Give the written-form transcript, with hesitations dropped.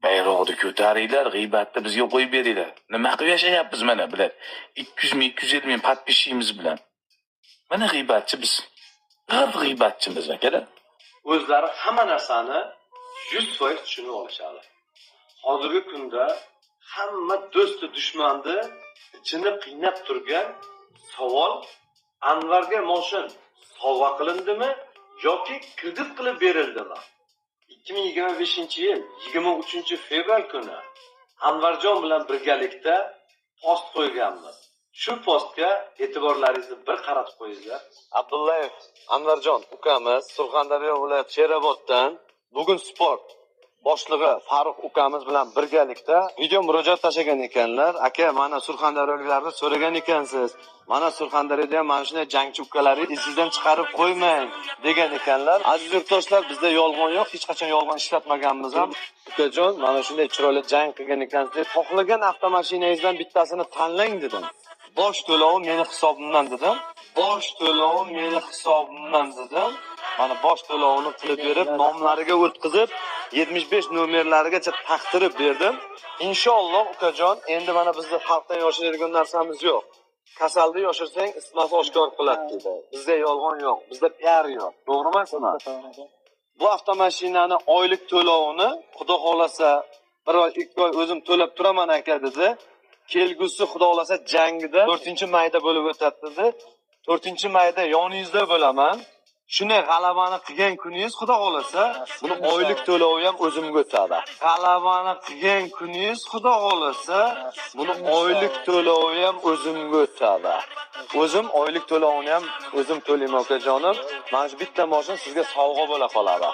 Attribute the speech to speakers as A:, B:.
A: Bayroqni ko'taringlar, g'iybatni bizga qo'yib beringlar. Nima qilib yashayapmiz mana bular? 200 ming, 250 ming podpishimiz bilan. Mana g'iybatchi biz. G'iybatchimiz akalar.
B: O'zlari hamma narsani 100% tushunib olishadi. Hozirgi kunda hamma do'sti dushmanni ichini qiynab turgan savol Anvarga moshin sovg'a qilindimi yoki kredit qilib berildimi? 2025-yil 23-fevral kuni Anvarjon bilan birgalikda post qo'yganmiz. Shu postga e'tiborlaringizni bir qaratib qo'yinglar.
C: Abdullayev Anvarjon ukamiz Surxondaryo viloyati Sheroboddan bugun sport boshlig'i Farruh ukamiz bilan birgalikda video murojaat tashlagan ekanlar. Aka, mana surxondaryoliklarni so'ragan ekansiz. Mana Surxondaryoda ham mana shunday jangchi ukalaringizni esingizdan chiqarib qo'ymang degan ekanlar. Aziz yurtdoshlar, bizda yolg'on yo'q, hech qachon yolg'on ishlatmaganmiz ham. Ukajon, mana shunday chiroyli jang qilgan ekansiz. Xohlagan avtomashinangizdan bittasini tanlang dedim. Bosh to'lovi meni hisobimdan dedim. Bosh to'lovi meni hisobimdan dedim. Mana bosh to'lovini qilib berib, nomlariga o'tkazib, 75 nomerlarigacha taqdirib berdim. Inshaalloh ukajon, endi mana bizda xalqdan yoshiradigan narsamiz yo'q. Kasalni yoshirsang, isitmasi oshkor qiladi dedi. Bizda yolg'on yo'q, bizda PR yo'q. To'g'ri emasmi? Bu avtomashinani oylik to'lovini Xudo xolasa 1 oy, 2 oy o'zim to'lab turaman aka dedi. Kelgusi Xudo xolasa jangida 4-mayda bo'lib o'tadi dedi. 4-mayda yoningizda bo'laman. Shunday g'alabani qilgan kuningiz Xudo xolasa, buni oylik to'lovi ham o'zimga o'tadi. G'alabani qilgan kuningiz Xudo xolasa, buni oylik to'lovi ham o'zimga o'tadi. O'zim oylik to'lovini ham o'zim to'layman ukajonim. Mana shu bitta mashin sizga sovg'a bo'la qoladi.